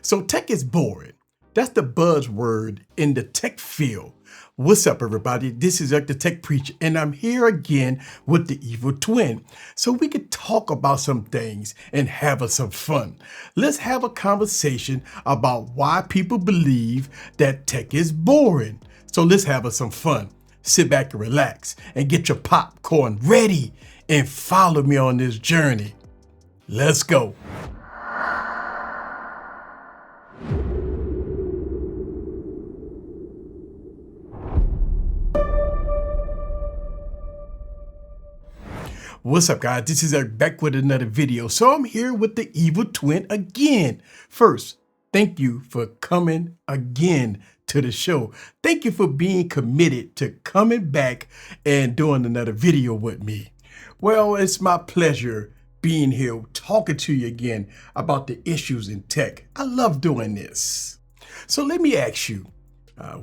So tech is boring. That's the buzzword in the tech field. What's up, everybody? This is the Tech Preacher, and I'm here again with the evil twin. So we could talk about some things and have some fun. Let's have a conversation about why people believe that tech is boring. So let's have some fun. Sit back and relax and get your popcorn ready and follow me on this journey. Let's go. What's up, guys? This is Eric back with another video. So I'm here with the evil twin again. First, thank you for coming again to the show. Thank you for being committed to coming back and doing another video with me. Well, it's my pleasure being here talking to you again about the issues in tech. I love doing this. So let me ask you,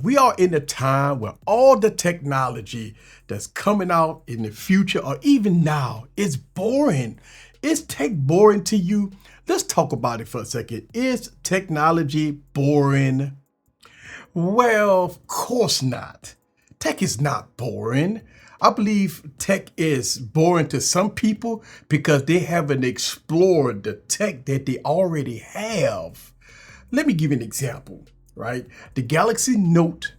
we are in a time where all the technology that's coming out in the future or even now is boring. Is tech boring to you? Let's talk about it for a second. Is technology boring? Well, of course not. Tech is not boring. I believe tech is boring to some people because they haven't explored the tech that they already have. Let me give you an example. Right? The Galaxy Note,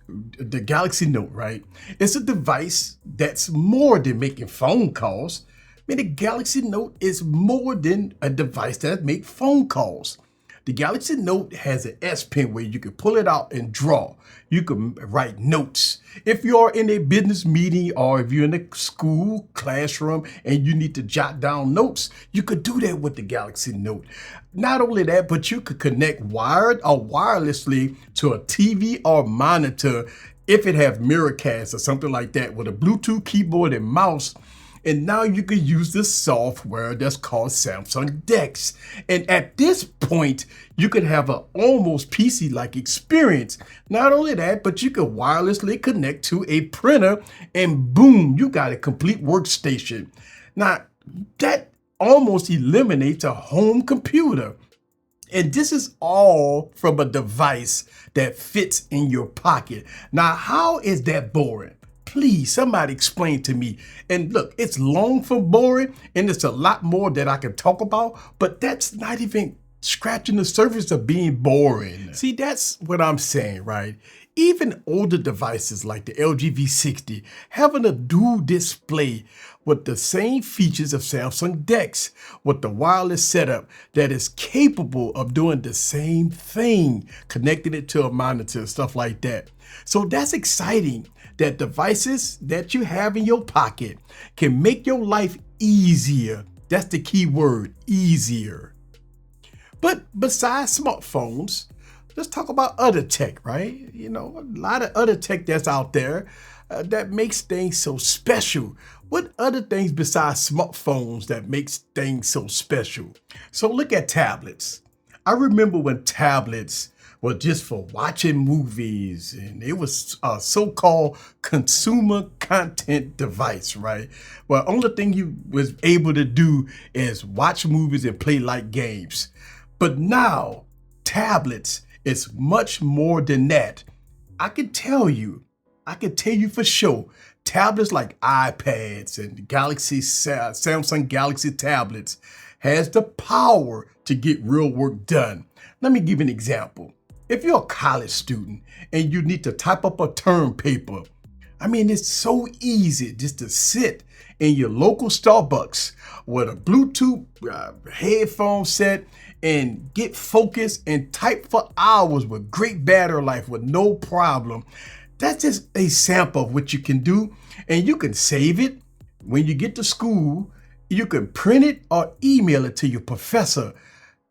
right? It's a device that's more than making phone calls. I mean, the Galaxy Note is more than a device that makes phone calls. The Galaxy Note has an S Pen where you can pull it out and draw. You can write notes. If you're in a business meeting or if you're in a school classroom and you need to jot down notes, you could do that with the Galaxy Note. Not only that, but you could connect wired or wirelessly to a TV or monitor if it has Miracast or something like that with a Bluetooth keyboard and mouse. And now you can use this software that's called Samsung DeX. And at this point, you can have an almost PC-like experience. Not only that, but you can wirelessly connect to a printer and boom, you got a complete workstation. Now, that almost eliminates a home computer. And this is all from a device that fits in your pocket. Now, how is that boring? Please, somebody explain to me. And look, it's long for boring, and it's a lot more that I can talk about, but that's not even scratching the surface of being boring. See, that's what I'm saying, right? Even older devices like the LG V60 having a dual display with the same features of Samsung DeX with the wireless setup that is capable of doing the same thing, connecting it to a monitor, stuff like that. So that's exciting that devices that you have in your pocket can make your life easier. That's the key word, easier. But besides smartphones, let's talk about other tech, right? You know, a lot of other tech that's out there that makes things so special. What other things besides smartphones that makes things so special? So look at tablets. I remember when tablets were just for watching movies, and it was a so-called consumer content device, right? Well, only thing you was able to do is watch movies and play light games. But now, tablets is much more than that. I can tell you for sure, tablets like iPads and Samsung Galaxy tablets has the power to get real work done. Let me give you an example. If you're a college student and you need to type up a term paper, I mean, it's so easy just to sit in your local Starbucks with a Bluetooth headphone set and get focused and type for hours with great battery life with no problem. That's just a sample of what you can do, and you can save it. When you get to school, you can print it or email it to your professor.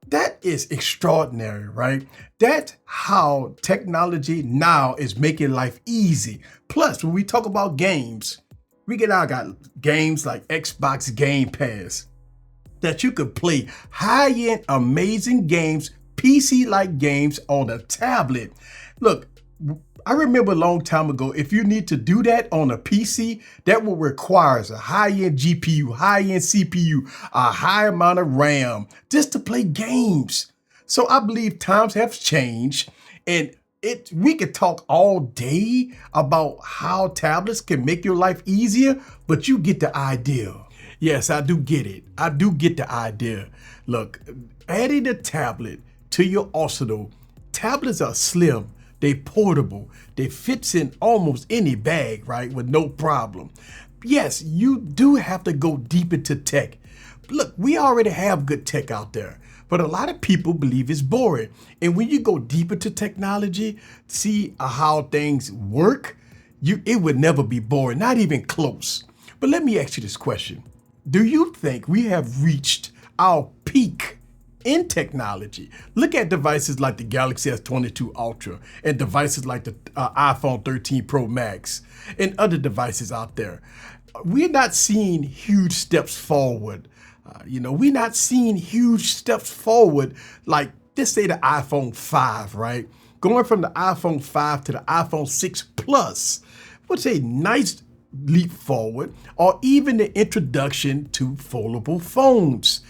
That is extraordinary, right? That's how technology now is making life easy. Plus, when we talk about games, we got games like Xbox Game Pass that you could play high-end, amazing games, PC-like games on a tablet. Look, I remember a long time ago, if you need to do that on a PC, that will require a high-end GPU, high-end CPU, a high amount of RAM just to play games. So I believe times have changed, and we could talk all day about how tablets can make your life easier, but you get the idea. Yes, I do get it. I do get the idea. Look, adding a tablet to your arsenal, tablets are slim, they portable, they fits in almost any bag, right, with no problem. Yes, you do have to go deep into tech. Look, we already have good tech out there, but a lot of people believe it's boring. And when you go deeper to technology, see how things work, it would never be boring, not even close. But let me ask you this question. Do you think we have reached our peak in technology? Look at devices like the Galaxy S22 Ultra and devices like the iPhone 13 Pro Max and other devices out there. We're not seeing huge steps forward. We're not seeing huge steps forward like, let's say, the iPhone 5, right? Going from the iPhone 5 to the iPhone 6 Plus was a nice leap forward, or even the introduction to foldable phones.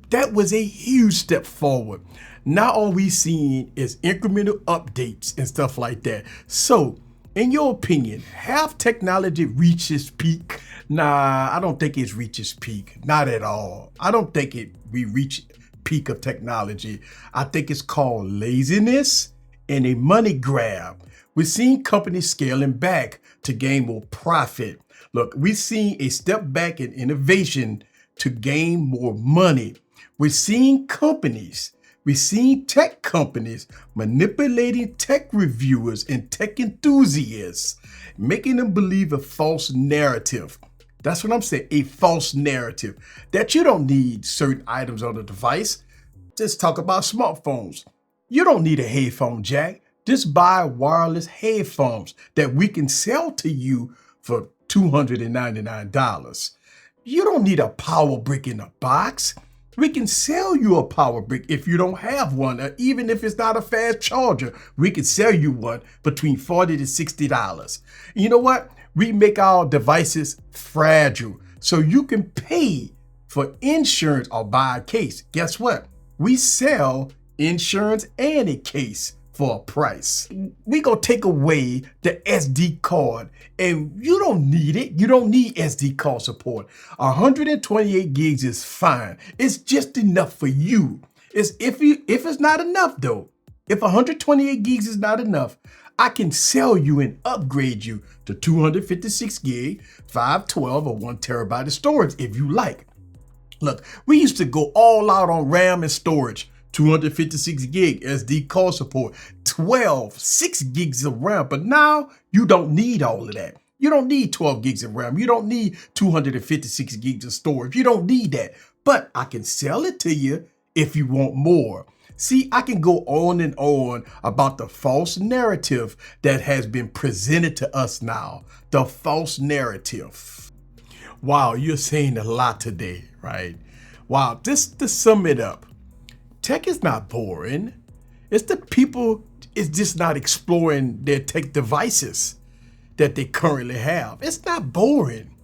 That was a huge step forward. Now all we seeing is incremental updates and stuff like that. So, in your opinion, have technology reached its peak? Nah, I don't think it's reached its peak. Not at all. I don't think we reached peak of technology. I think it's called laziness and a money grab. We're seeing companies scaling back to gain more profit. Look, we're seeing a step back in innovation to gain more money. We're seeing tech companies manipulating tech reviewers and tech enthusiasts, making them believe a false narrative. That's what I'm saying, a false narrative, that you don't need certain items on the device. Just talk about smartphones. You don't need a headphone jack. Just buy wireless headphones that we can sell to you for $299. You don't need a power brick in a box. We can sell you a power brick if you don't have one, or even if it's not a fast charger, we can sell you one between $40 to $60. You know what? We make our devices fragile, so you can pay for insurance or buy a case. Guess what? We sell insurance and a case for a price. We gonna take away the SD card, and you don't need it. You don't need SD card support. 128 gigs is fine. It's just enough for you. If it's not enough though, if 128 gigs is not enough, I can sell you and upgrade you to 256 gig, 512 or 1 terabyte of storage if you like. Look, we used to go all out on RAM and storage. 256 gig SD card support, 6 gigs of RAM. But now you don't need all of that. You don't need 12 gigs of RAM. You don't need 256 gigs of storage. You don't need that. But I can sell it to you if you want more. See, I can go on and on about the false narrative that has been presented to us now. The false narrative. Wow, you're saying a lot today, right? Wow, just to sum it up. Tech is not boring. It's the people is just not exploring their tech devices that they currently have. It's not boring.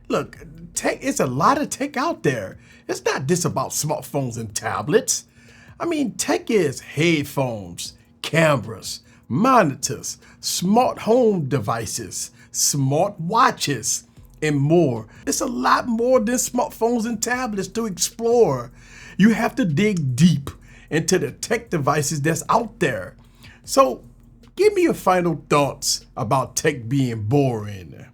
Look, tech, it's a lot of tech out there. It's not just about smartphones and tablets. I mean, tech is headphones, cameras, monitors, smart home devices, smart watches, and more. It's a lot more than smartphones and tablets to explore. You have to dig deep into the tech devices that's out there. So give me your final thoughts about tech being boring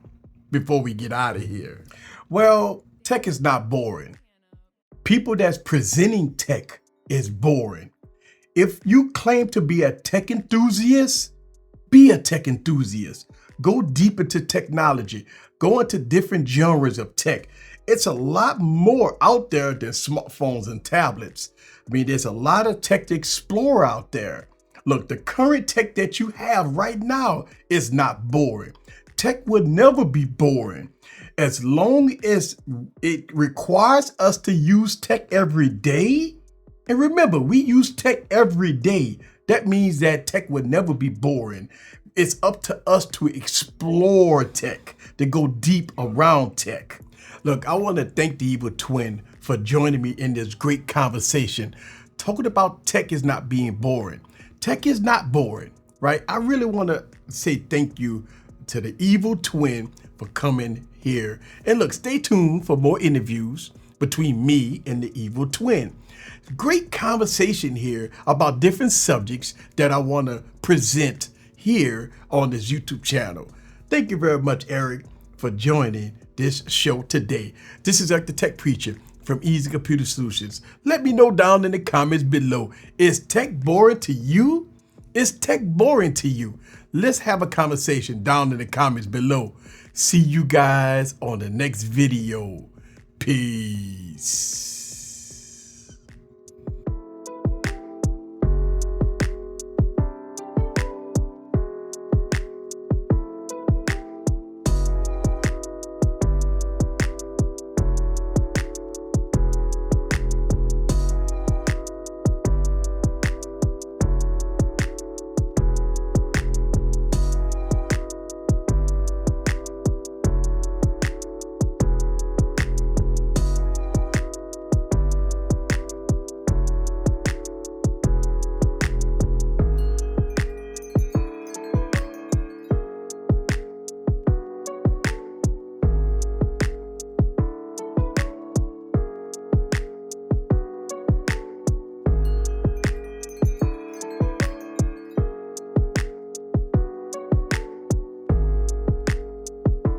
before we get out of here. Well, tech is not boring. People that's presenting tech is boring. If you claim to be a tech enthusiast, be a tech enthusiast. Go deep into technology. Go into different genres of tech. It's a lot more out there than smartphones and tablets. I mean, there's a lot of tech to explore out there. Look, the current tech that you have right now is not boring. Tech will never be boring. As long as it requires us to use tech every day. And remember, we use tech every day. That means that tech will never be boring. It's up to us to explore tech, to go deep around tech. Look, I want to thank the Evil Twin for joining me in this great conversation. talking about tech is not being boring. Tech is not boring, right? I really want to say thank you to the Evil Twin for coming here. And look, stay tuned for more interviews between me and the Evil Twin. Great conversation here about different subjects that I want to present here on this YouTube channel. Thank you very much, Eric, for joining this show today. This is Eric the Tech Preacher from Easy Computer Solutions. Let me know down in the comments below. Is tech boring to you? Is tech boring to you? Let's have a conversation down in the comments below. See you guys on the next video. Peace.